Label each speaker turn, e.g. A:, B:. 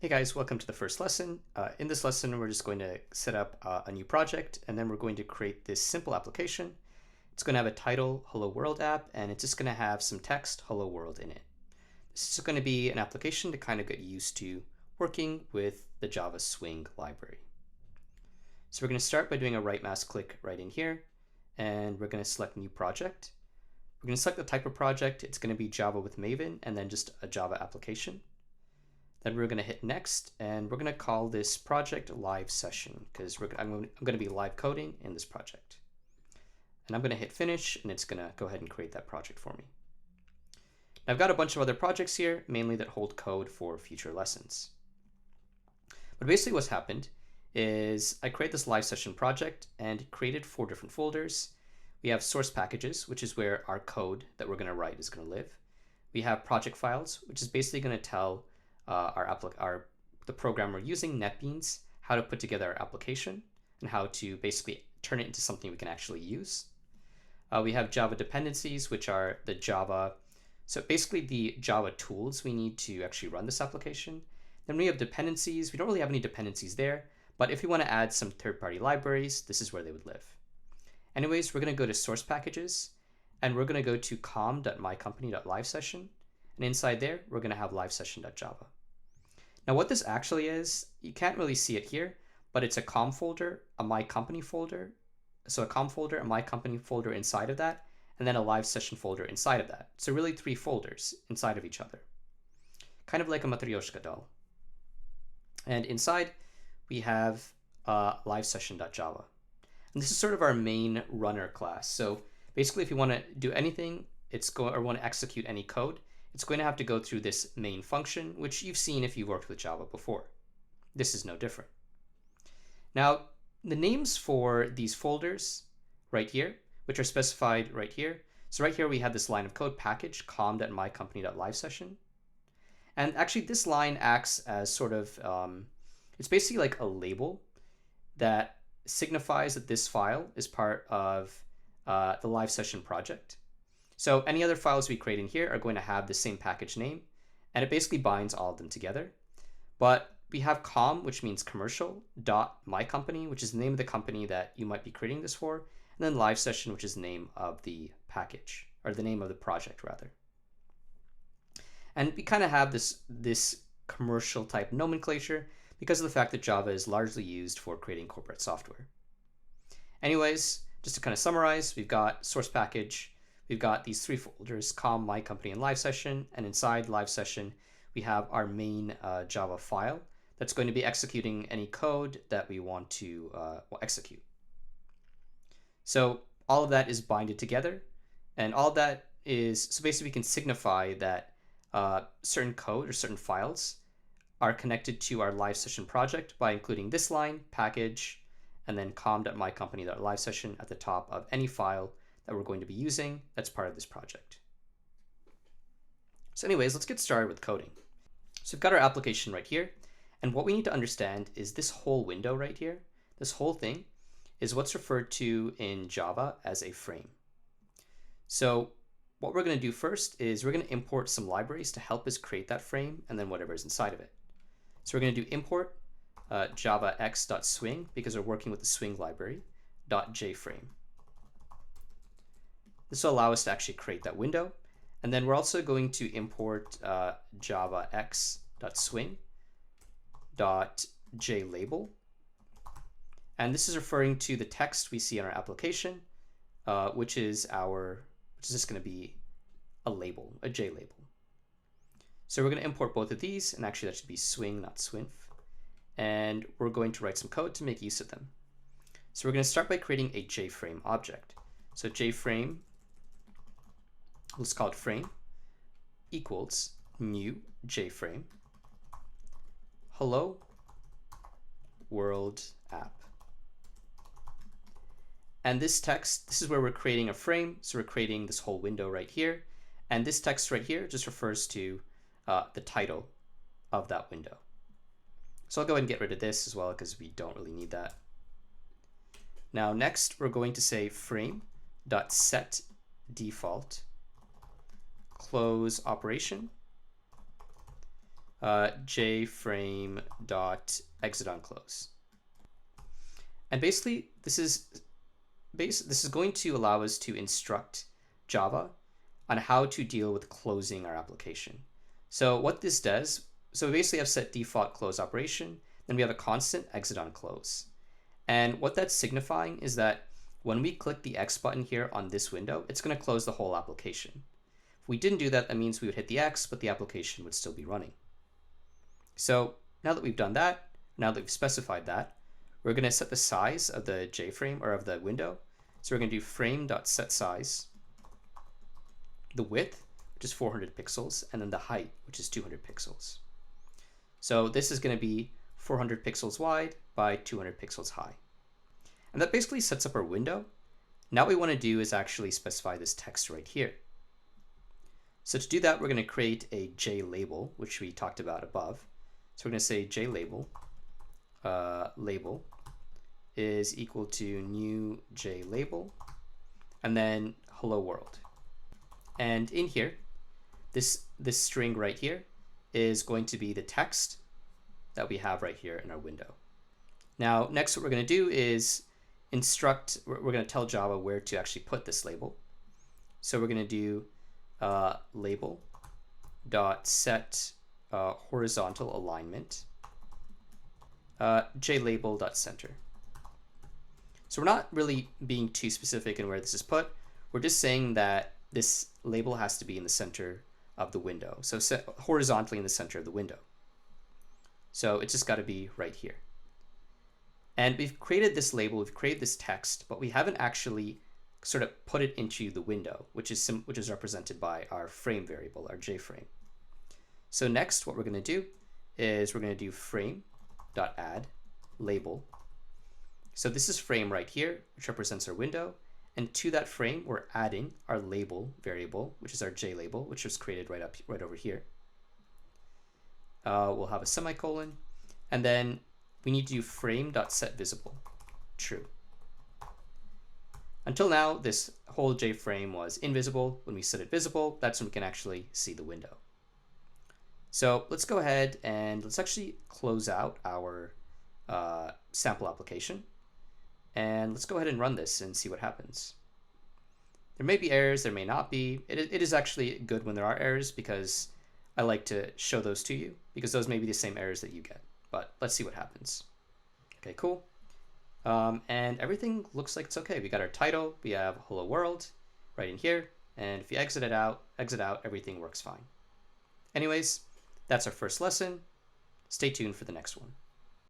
A: Hey guys, welcome to the first lesson. In this lesson, we're just going to set up a new project, and then we're going to create this simple application. It's going to have a title, Hello World app, and it's just going to have some text, Hello World, in it. This is going to be an application to kind of get used to working with the Java Swing library. So we're going to start by doing a right mouse click right in here, and we're going to select New Project. We're going to select the type of project. It's going to be Java with Maven, and then just a Java application. Then we're going to hit next, and we're going to call this project live session because I'm going to be live coding in this project. And I'm going to hit finish, and it's going to go ahead and create that project for me. Now, I've got a bunch of other projects here, mainly that hold code for future lessons. But basically what's happened is I create this live session project and created 4 different folders. We have source packages, which is where our code that we're going to write is going to live. We have project files, which is basically going to tell the program we're using, NetBeans, how to put together our application and how to basically turn it into something we can actually use. We have Java dependencies, which are the Java, so basically the Java tools we need to actually run this application. Then we have dependencies. We don't really have any dependencies there, but if we want to add some third-party libraries, this is where they would live. Anyways, we're going to go to source packages, and we're going to go to com.mycompany.livesession, and inside there, we're going to have livesession.java. Now what this actually is, you can't really see it here, but it's a com folder, a my company folder, so a com folder, a my company folder inside of that, and then a live session folder inside of that. So really 3 folders inside of each other, kind of like a Matryoshka doll. And inside we have livesession.java. And this is sort of our main runner class. So basically if you want to do anything, or want to execute any code, it's going to have to go through this main function, which you've seen if you've worked with Java before. This is no different. Now, the names for these folders right here, which are specified right here. So right here we have this line of code package, com.mycompany.livesession. And actually this line acts as sort of, it's basically like a label that signifies that this file is part of the live session project. So any other files we create in here are going to have the same package name, and it basically binds all of them together. But we have com, which means commercial, dot my company, which is the name of the company that you might be creating this for, and then live session, which is the name of the package, or the name of the project rather. And we kind of have this commercial type nomenclature because of the fact that Java is largely used for creating corporate software. Anyways, just to kind of summarize, we've got source package. We've got these 3 folders, com, my company, and live session. And inside live session, we have our main Java file that's going to be executing any code that we want to execute. So all of that is binded together. And all of that is, so basically we can signify that certain code or certain files are connected to our live session project by including this line, package, and then com.mycompany.livesession at the top of any file that we're going to be using that's part of this project. So anyways, let's get started with coding. So we've got our application right here, and what we need to understand is this whole window right here, this whole thing is what's referred to in Java as a frame. So what we're going to do first is we're going to import some libraries to help us create that frame and then whatever is inside of it. So we're going to do import javax.swing because we're working with the swing library, .jframe. This will allow us to actually create that window. And then we're also going to import javax.swing.jlabel. And this is referring to the text we see in our application, which is just going to be a label, a JLabel. So we're going to import both of these, and actually that should be swing, not swinf. And we're going to write some code to make use of them. So we're going to start by creating a JFrame object. So JFrame, let's call it frame, equals new JFrame, hello world app. And this text, this is where we're creating a frame. So we're creating this whole window right here. And this text right here just refers to the title of that window. So I'll go ahead and get rid of this as well because we don't really need that. Now next, we're going to say frame.setDefault close operation. jframe dot exit on close. And basically, this is going to allow us to instruct Java on how to deal with closing our application. So what this does, so we basically have set default close operation, then we have a constant exit on close. And what that's signifying is that when we click the X button here on this window, it's going to close the whole application. If we didn't do that, that means we would hit the X, but the application would still be running. So now that we've done that, now that we've specified that, we're going to set the size of the JFrame or of the window. So we're going to do frame.setSize, the width, which is 400 pixels, and then the height, which is 200 pixels. So this is going to be 400 pixels wide by 200 pixels high. And that basically sets up our window. Now what we want to do is actually specify this text right here. So to do that, we're going to create a JLabel, which we talked about above. So we're going to say JLabel, label is equal to new JLabel, and then hello world. And in here, this string right here is going to be the text that we have right here in our window. Now, next what we're going to do is we're going to tell Java where to actually put this label. So we're going to do label dot set horizontal alignment JLabel dot center. So we're not really being too specific in where this is put. We're just saying that this label has to be in the center of the window. So set horizontally in the center of the window. So it's just got to be right here. And we've created this label, we've created this text, but we haven't actually sort of put it into the window, which is represented by our frame variable, our JFrame. So next, what we're going to do is we're going to do frame.add label. So this is frame right here, which represents our window. And to that frame, we're adding our label variable, which is our JLabel, which was created right over here. We'll have a semicolon, and then we need to do frame.setVisible, true. Until now, this whole JFrame was invisible. When we set it visible, that's when we can actually see the window. So let's go ahead and let's actually close out our sample application. And let's go ahead and run this and see what happens. There may be errors, there may not be. It is actually good when there are errors because I like to show those to you because those may be the same errors that you get. But let's see what happens. Okay, cool. And everything looks like it's okay. We got our title, we have hello world right in here. And if you exit out, everything works fine. Anyways, that's our first lesson. Stay tuned for the next one.